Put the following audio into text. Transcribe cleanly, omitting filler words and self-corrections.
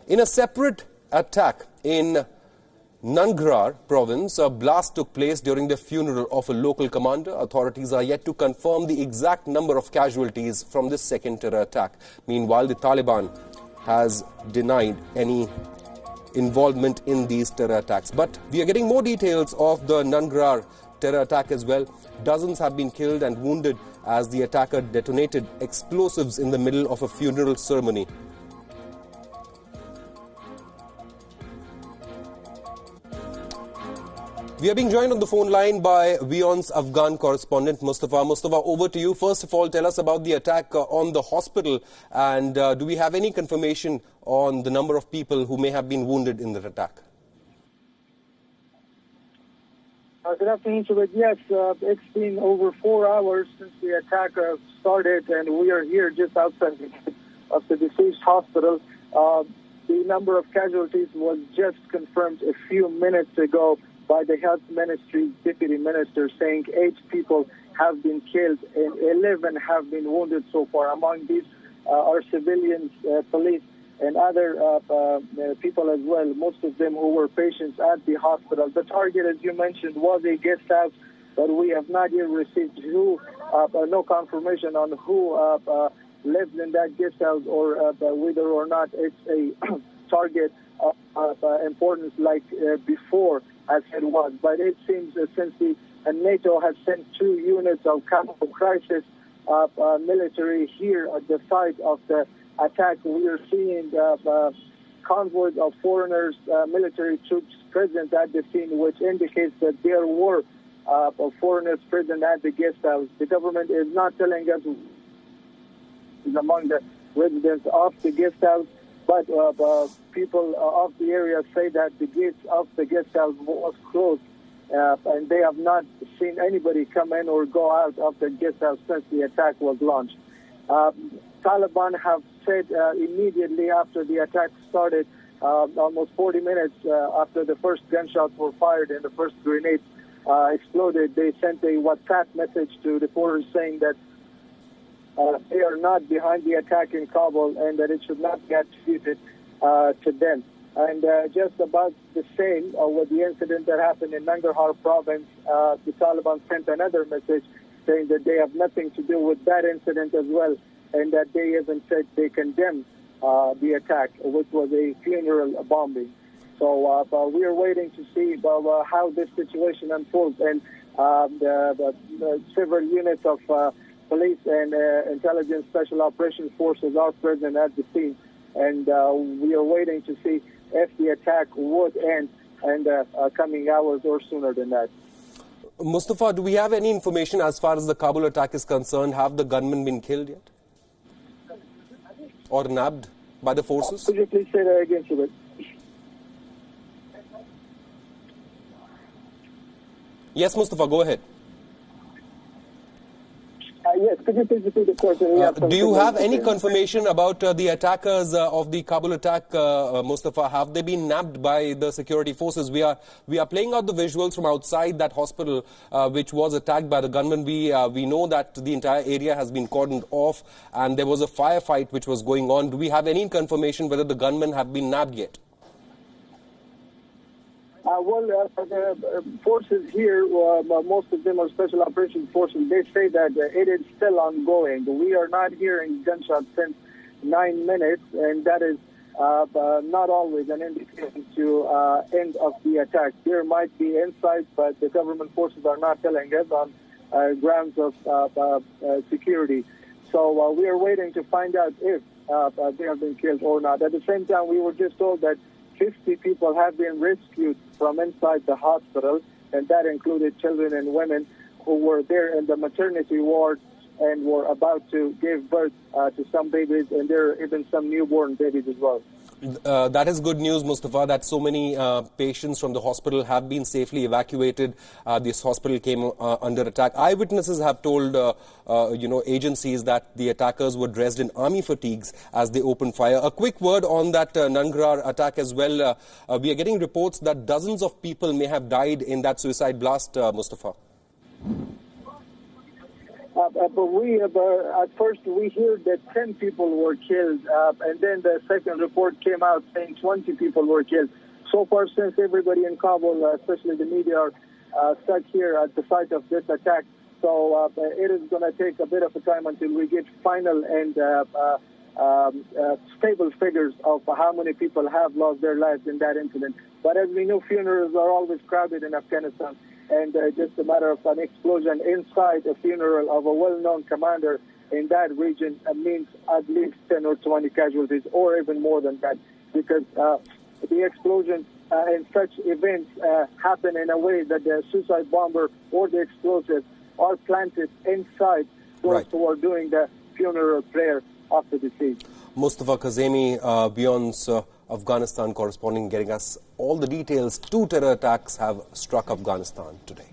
In a separate attack in Nangarhar province, a blast took place during the funeral of a local commander. Authorities are yet to confirm the exact number of casualties from this second terror attack. Meanwhile, the Taliban has denied any involvement in these terror attacks. But we are getting more details of the Nangarhar terror attack as well. Dozens have been killed and wounded as the attacker detonated explosives in the middle of a funeral ceremony. We are being joined on the phone line by WION's Afghan correspondent, Mustafa. Mustafa, over to you. First of all, tell us about the attack on the hospital, and do we have any confirmation on the number of people who may have been wounded in that attack? Good afternoon, Subed. Yes, it's been over 4 hours since the attack started, and we are here just outside of the deceased hospital. The number of casualties was just confirmed a few minutes ago by the Health Ministry's Deputy Minister, saying 8 people have been killed and 11 have been wounded so far. Among these are civilians, police, and other people as well, most of them who were patients at the hospital. The target, as you mentioned, was a guest house, but we have not yet received no confirmation on who lives in that guest house or whether or not it's a target of importance like before, as it was. But it seems since the NATO has sent 2 units of Kabul crisis military here at the site of the attack, we are seeing convoys of foreigners, military troops present at the scene, which indicates that there were foreigners present at the guest house. The government is not telling us who is among the residents of the guest house, but people of the area say that the gates of the guest house was closed, and they have not seen anybody come in or go out of the guest house since the attack was launched. Taliban have said immediately after the attack started, almost 40 minutes after the first gunshots were fired and the first grenades exploded, they sent a WhatsApp message to reporters saying that they are not behind the attack in Kabul and that it should not be attributed to them. And just about the same with the incident that happened in Nangarhar province, the Taliban sent another message saying that they have nothing to do with that incident as well, and that they even said they condemn the attack, which was a funeral bombing. So we are waiting to see how this situation unfolds, and the several units of police and intelligence special operations forces are present at the scene, and we are waiting to see if the attack would end in the coming hours or sooner than that. Mustafa, do we have any information as far as the Kabul attack is concerned? Have the gunmen been killed yet? Or nabbed by the forces? Could you please say that again, Subed? Yes, Mustafa, go ahead. Yes, could you please repeat the question? Do you have any confirmation about the attackers of the Kabul attack, Mustafa? Have they been nabbed by the security forces? We are playing out the visuals from outside that hospital, which was attacked by the gunmen. We know that the entire area has been cordoned off, and there was a firefight which was going on. Do we have any confirmation whether the gunmen have been nabbed yet? The forces here, most of them are special operations forces, they say that it is still ongoing. We are not hearing gunshots since 9 minutes, and that is not always an indication to end of the attack. There might be insight, but the government forces are not telling us on grounds of security. So we are waiting to find out if they have been killed or not. At the same time, we were just told that 50 people have been rescued from inside the hospital, and that included children and women who were there in the maternity ward and were about to give birth to some babies, and there are even some newborn babies as well. That is good news, Mustafa, that so many patients from the hospital have been safely evacuated. This hospital came under attack. Eyewitnesses have told agencies that the attackers were dressed in army fatigues as they opened fire. A quick word on that Nangarhar attack as well. We are getting reports that dozens of people may have died in that suicide blast, Mustafa. But at first we heard that 10 people were killed, and then the second report came out saying 20 people were killed. So far, since everybody in Kabul, especially the media, are stuck here at the site of this attack, so it is going to take a bit of a time until we get final and stable figures of how many people have lost their lives in that incident. But as we know, funerals are always crowded in Afghanistan, and just a matter of an explosion inside a funeral of a well-known commander in that region means at least 10 or 20 casualties, or even more than that, because the explosions in such events happen in a way that the suicide bomber or the explosives are planted inside those who are doing the funeral prayer of the deceased. Mustafa Kazemi, WION's Afghanistan correspondent, getting us all the details. 2 terror attacks have struck Afghanistan today.